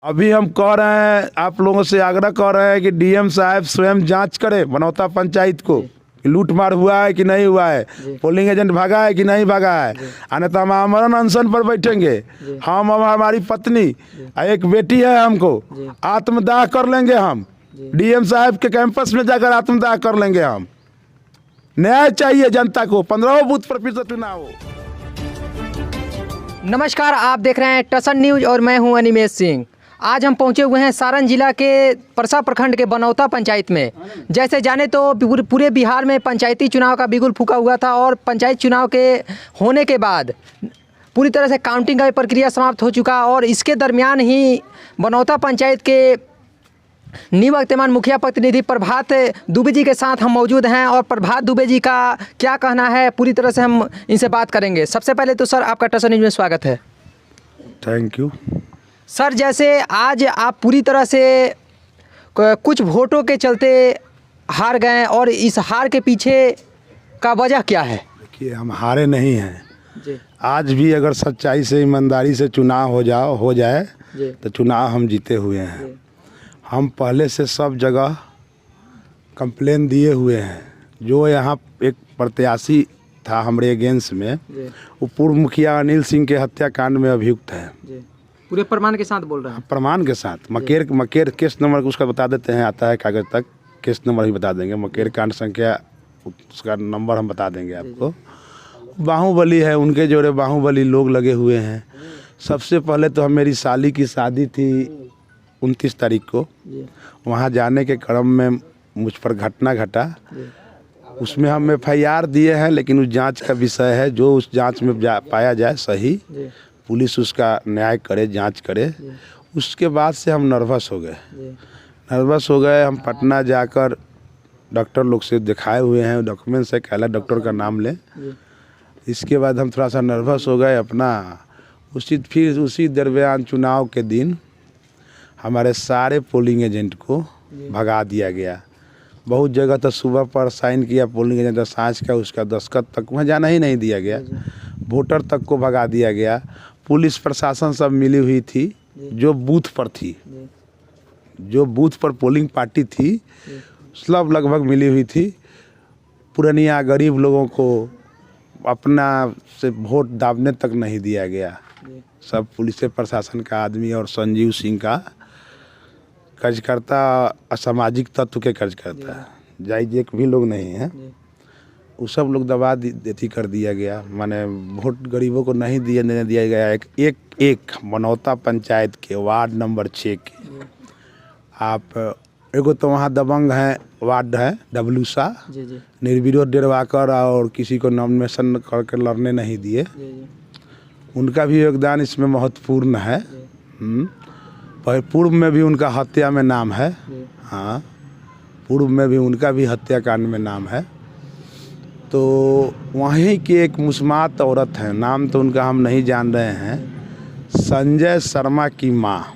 अभी हम कह रहे हैं, आप लोगों से आग्रह कर रहे हैं कि डीएम साहब स्वयं जांच करें बनौता पंचायत को, लूटमार हुआ है कि नहीं हुआ है, पोलिंग एजेंट भागा है कि नहीं भागा है। अन्यथा तो हम आमरण अनशन पर बैठेंगे। हम और हमारी पत्नी, एक बेटी है, हमको आत्मदाह कर लेंगे। हम डीएम साहब के कैंपस में जाकर आत्मदाह कर लेंगे। हम न्याय चाहिए जनता को, 15 बूथ पर फिर से चुनाव हो। नमस्कार, आप देख रहे हैं टसन न्यूज और मैं हूं अनिमेश सिंह। आज हम पहुंचे हुए हैं सारण जिला के परसा प्रखंड के बनौता पंचायत में। जैसे जाने तो पूरे बिहार में पंचायती चुनाव का बिगुल फूका हुआ था और पंचायत चुनाव के होने के बाद पूरी तरह से काउंटिंग का प्रक्रिया समाप्त हो चुका और इसके दरमियान ही बनौता पंचायत के निवर्तमान मुखिया प्रतिनिधि प्रभात दुबे जी के साथ हम मौजूद हैं और प्रभात दुबे जी का क्या कहना है पूरी तरह से हम इनसे बात करेंगे। सबसे पहले तो सर, आपका टसन न्यूज में स्वागत है। Thank you sir. जैसे आज आप पूरी तरह से कुछ वोटों के चलते हार गए और इस हार के पीछे का वजह क्या है? देखिए, हम हारे नहीं हैं जी। आज भी अगर सच्चाई से, ईमानदारी से चुनाव हो जाए तो चुनाव हम जीते हुए हैं। हम पहले से सब जगह कंप्लेन दिए हुए हैं। जो यहाँ एक प्रत्याशी था हमारे अगेंस्ट में, वो पूर्व मुखिया अनिल सिंह के हत्याकांड में अभियुक्त है। पूरे प्रमाण के साथ बोल रहे हैं? प्रमाण के साथ। मकेर केस नंबर उसका बता देते हैं, आता है कागज तक, केस नंबर ही बता देंगे। मकेर कांड संख्या, उसका नंबर हम बता देंगे आपको। बाहुबली है, उनके जोड़े बाहुबली लोग लगे हुए हैं। सबसे पहले तो मेरी साली की शादी थी 29 तारीख को। वहाँ जाने के क्रम में मुझ पर घटना घटा। उसमें हम FIR दिए हैं, लेकिन उस जांच का विषय है। जो उस जांच में पाया जाए सही, पुलिस उसका न्याय करे, जांच करे। उसके बाद से हम नर्वस हो गए। हम पटना जाकर डॉक्टर लोग से दिखाए हुए हैं, डॉक्यूमेंट से कहला डॉक्टर का नाम लें। इसके बाद हम थोड़ा सा नर्वस हो गए अपना। उसी दरमियान चुनाव के दिन हमारे सारे पोलिंग एजेंट को भगा दिया गया। बहुत जगह तो सुबह पर साइन किया पोलिंग एजेंट, सांझ का उसका दस्तखत तक वहाँ जाना ही नहीं दिया गया। वोटर तक को भगा दिया गया। पुलिस प्रशासन सब मिली हुई थी। जो बूथ पर थी, जो बूथ पर पोलिंग पार्टी थी, सब लगभग मिली हुई थी। पुरानिया गरीब लोगों को अपना से वोट दाबने तक नहीं दिया गया। सब पुलिस प्रशासन का आदमी और संजीव सिंह का कार्यकर्ता, असामाजिक तत्व के कार्यकर्ता, जायज एक भी लोग नहीं हैं। वो सब लोग दबा देती कर दिया गया। माने वोट गरीबों को नहीं देने दिया गया। एक बनौता पंचायत के वार्ड नंबर 6 के आप एगो तो वहाँ दबंग हैं, वार्ड है डब्लूसा, निर्विरोध डेरवाकर और किसी को नॉमिनेशन करके लड़ने नहीं दिए। उनका भी योगदान इसमें महत्वपूर्ण है। पूर्व में भी उनका हत्या में नाम है। हाँ, पूर्व में भी उनका भी हत्याकांड में नाम है। तो वहीं की एक मुस्मात औरत है, नाम तो उनका हम नहीं जान रहे हैं, संजय शर्मा की माँ,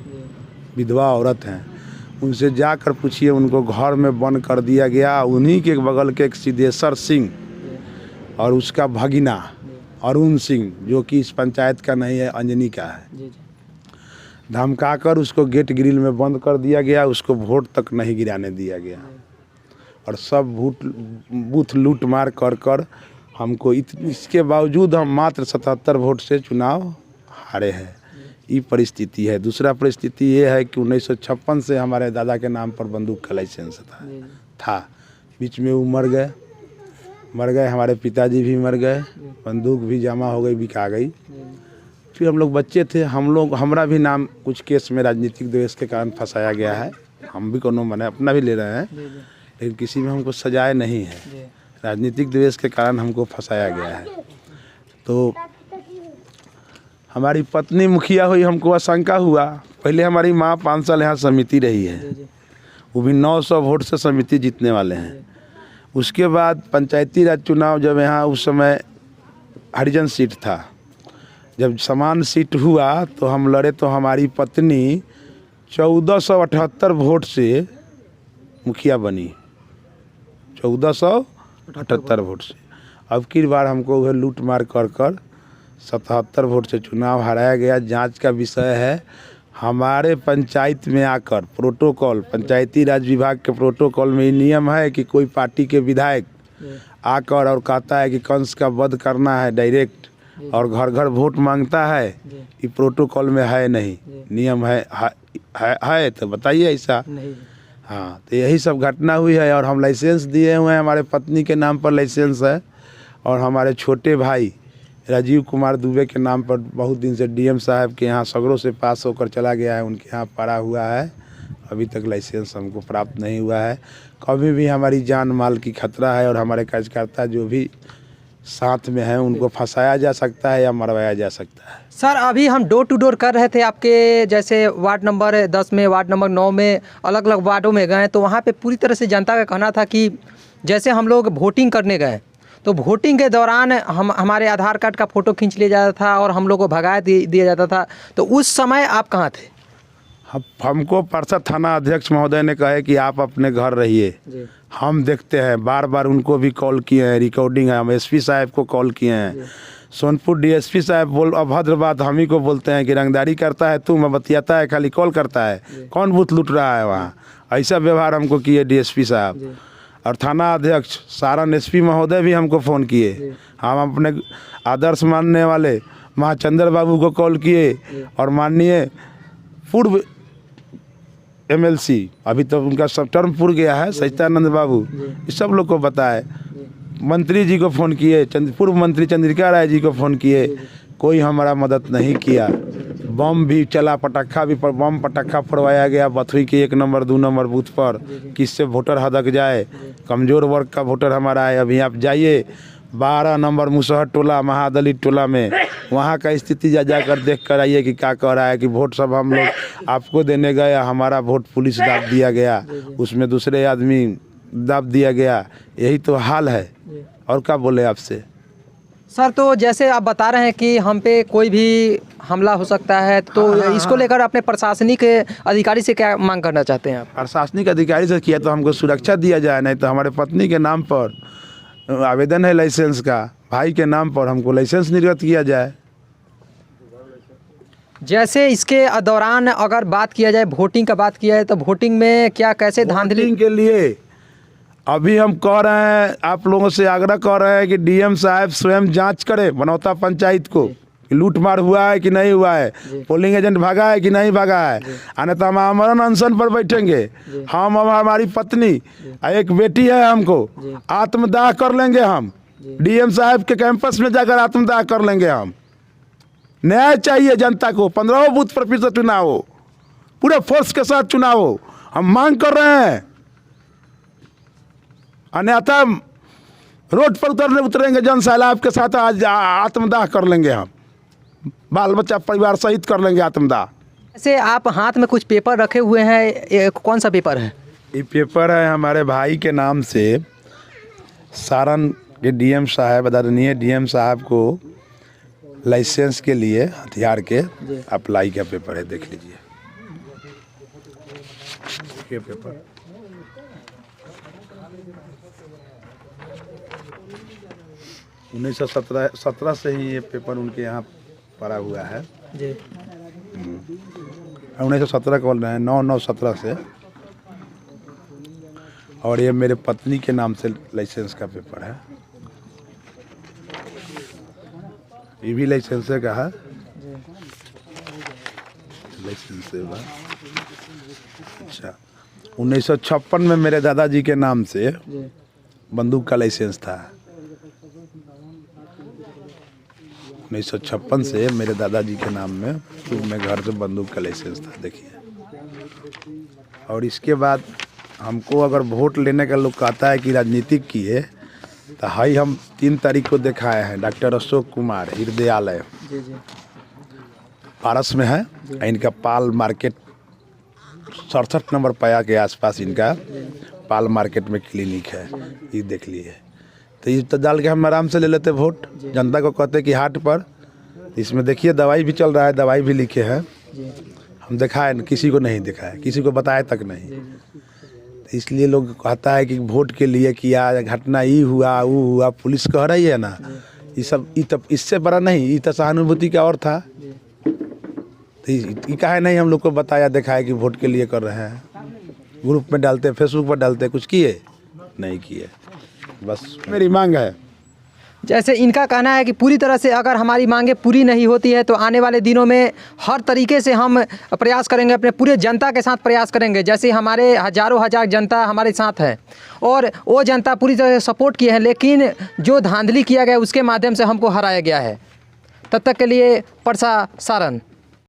विधवा औरत हैं। उनसे जाकर पूछिए, उनको घर में बंद कर दिया गया। उन्हीं के बगल के एक सिद्धेश्वर सिंह और उसका भगिना अरुण सिंह, जो कि इस पंचायत का नहीं है, अंजनी का है, धमकाकर उसको गेट ग्रिल में बंद कर दिया गया। उसको वोट तक नहीं गिराने दिया गया और सब बूथ लूट मार कर हमको इसके बावजूद हम मात्र 77 वोट से चुनाव हारे हैं। ये परिस्थिति है। दूसरा परिस्थिति ये है कि 1956 से हमारे दादा के नाम पर बंदूक का लाइसेंस था। बीच में वो मर गए। हमारे पिताजी भी मर गए, बंदूक भी जमा हो गई, बिका गई। फिर हम लोग बच्चे थे, हमारा भी नाम कुछ केस में राजनीतिक द्वेष के कारण फंसाया गया है। हम भी कोनो मने अपना भी ले रहे हैं, लेकिन किसी में हमको सजाए नहीं है। राजनीतिक द्वेष के कारण हमको फंसाया गया है। तो हमारी पत्नी मुखिया हुई, हमको आशंका हुआ। पहले हमारी माँ 5 साल यहाँ समिति रही है, वो भी 900 वोट से समिति जीतने वाले हैं। उसके बाद पंचायती राज चुनाव जब यहाँ उस समय हरिजन सीट था, जब समान सीट हुआ तो हम लड़े, तो हमारी पत्नी 1478 वोट से मुखिया बनी। 1478 वोट से। अब की बार हमको वह लूट मार कर 77 वोट से चुनाव हराया गया। जांच का विषय है। हमारे पंचायत में आकर प्रोटोकॉल, पंचायती राज विभाग के प्रोटोकॉल में ये नियम है कि कोई पार्टी के विधायक आकर और कहता है कि कंस का वध करना है डायरेक्ट और घर घर वोट मांगता है, ये प्रोटोकॉल में है नहीं, नियम है तो बताइए ऐसा। हाँ, तो यही सब घटना हुई है और हम लाइसेंस दिए हुए हैं, हमारे पत्नी के नाम पर लाइसेंस है और हमारे छोटे भाई राजीव कुमार दुबे के नाम पर बहुत दिन से डीएम साहब के यहाँ सगरों से पास होकर चला गया है, उनके यहाँ पड़ा हुआ है, अभी तक लाइसेंस हमको प्राप्त नहीं हुआ है। कभी भी हमारी जान माल की खतरा है और हमारे कार्यकर्ता जो भी साथ में हैं उनको फंसाया जा सकता है या मरवाया जा सकता है। सर अभी हम डोर टू डोर कर रहे थे आपके, जैसे वार्ड नंबर 10 में, वार्ड नंबर 9 में, अलग अलग वार्डों में गए तो वहाँ पे पूरी तरह से जनता का कहना था कि जैसे हम लोग वोटिंग करने गए तो वोटिंग के दौरान हमारे आधार कार्ड का फ़ोटो खींच लिया जाता था और हम लोग को भगा दिया जाता था, तो उस समय आप कहाँ थे? हमको पार्षद थाना अध्यक्ष महोदय ने कहा कि आप अपने घर रहिए, हम देखते हैं। बार बार उनको भी कॉल किए हैं, रिकॉर्डिंग है, हम एसपी साहब को कॉल किए हैं। सोनपुर डीएसपी साहब अभद्र बात हम ही को बोलते हैं कि रंगदारी करता है तू, मैं बतियाता है खाली कॉल करता है, कौन बूथ लूट रहा है वहाँ, ऐसा व्यवहार हमको किए डीएसपी साहब। और थाना अध्यक्ष सारण एसपी महोदय भी हमको फ़ोन किए। हम अपने आदर्श मानने वाले महाचंद्र बाबू को कॉल किए और माननीय पूर्व एमएलसी, अभी तो उनका सब टर्म पूर गया है, सचिदानंद बाबू, इस सब लोग को बताए। मंत्री जी को फ़ोन किए, पूर्व मंत्री चंद्रिका राय जी को फ़ोन किए, कोई हमारा मदद नहीं किया। बम भी चला, पटाखा भी पर बम पटाखा फोड़वाया गया बथुई के 1 नंबर 2 नंबर बूथ पर, किससे वोटर हदक जाए, कमज़ोर वर्ग का वोटर हमारा है। अभी आप जाइए 12 नंबर मुसहर टोला महादलित टोला में, वहाँ का स्थिति जाकर देख कर आइए कि क्या कह रहा है कि वोट सब हम लोग आपको देने गए, हमारा वोट पुलिस दाब दिया गया, उसमें दूसरे आदमी दाब दिया गया, यही तो हाल है। और क्या बोले आपसे सर? तो जैसे आप बता रहे हैं कि हम पे कोई भी हमला हो सकता है, तो इसको लेकर अपने प्रशासनिक अधिकारी से क्या मांग करना चाहते हैं आप? प्रशासनिक अधिकारी से किया तो हमको सुरक्षा दिया जाए, नहीं तो हमारे पत्नी के नाम पर आवेदन है लाइसेंस का, भाई के नाम पर हमको लाइसेंस निर्गत किया जाए। जैसे इसके दौरान अगर बात किया जाए, वोटिंग का बात किया जाए, तो वोटिंग में क्या कैसे धांधली के लिए अभी हम कह रहे हैं, आप लोगों से आग्रह कर रहे हैं कि डीएम साहब स्वयं जांच करें बनौता पंचायत को, लूट मार हुआ है कि नहीं हुआ है, पोलिंग एजेंट भागा है कि नहीं भागा है, आने तो हम आमरण अनशन पर बैठेंगे। हम और हमारी पत्नी, एक बेटी है, हमको आत्मदाह कर लेंगे हम, डीएम साहब के कैंपस में जाकर आत्मदाह कर लेंगे हम। न्याय चाहिए जनता को, 15 बूथ पर फिर से चुनाव हो, पूरे फोर्स के साथ चुनाव हो, हम मांग कर रहे हैं। अन्यथा रोड पर उतरेंगे जन सैलाब के साथ, आज आत्मदाह कर लेंगे हम, बाल बच्चा परिवार सहित कर लेंगे आत्मदाह। ऐसे आप हाथ में कुछ पेपर रखे हुए हैं, ये कौन सा पेपर है? ये पेपर है हमारे भाई के नाम से, सारण के डीएम साहब, आदरणीय डीएम साहब को लाइसेंस के लिए हथियार के अप्लाई का पेपर है, देख लीजिए ये पेपर। 1917 से ही ये पेपर उनके यहाँ पड़ा हुआ है जी। 1917 बोल रहे हैं, 9/9/17 से। और ये मेरे पत्नी के नाम से लाइसेंस का पेपर है, ये भी लाइसेंस का है, लाइसेंस है। अच्छा, 1956 में मेरे दादाजी के नाम से बंदूक का लाइसेंस था। 1956 से मेरे दादाजी के नाम में मैं घर से बंदूक का लाइसेंस था, देखिए। और इसके बाद हमको अगर वोट लेने का लोग कहता है कि राजनीतिक की है, तो हाई हम 3 तारीख को दिखाए हैं, डॉक्टर अशोक कुमार हृदयालय पारस में है, इनका पाल मार्केट 67 नंबर पाया के आसपास इनका पाल मार्केट में क्लिनिक है, ये देख लिए। तो ये तो डाल के हम आराम से ले लेते वोट, जनता को कहते कि हाट पर, इसमें देखिए दवाई भी चल रहा है, दवाई भी लिखे हैं, हम दिखाए, किसी को नहीं दिखाए, किसी को बताए तक नहीं। तो इसलिए लोग कहता है कि वोट के लिए किया, घटना ये हुआ वो हुआ, पुलिस कह रही है ना, ये सब, ये तब इससे बड़ा नहीं, ये तो सहानुभूति का और था। तो ये काहे नहीं हम लोग को बताया दिखाया कि वोट के लिए कर रहे हैं। ग्रुप में डालते, फेसबुक पर डालते, कुछ किए नहीं किए। बस मेरी मांग है, जैसे इनका कहना है कि पूरी तरह से अगर हमारी मांगें पूरी नहीं होती है तो आने वाले दिनों में हर तरीके से हम प्रयास करेंगे, अपने पूरे जनता के साथ प्रयास करेंगे। जैसे हमारे हज़ारों हज़ार जनता हमारे साथ है और वो जनता पूरी तरह से सपोर्ट की है, लेकिन जो धांधली किया गया उसके माध्यम से हमको हराया गया है। तब तक के लिए परसा सारण।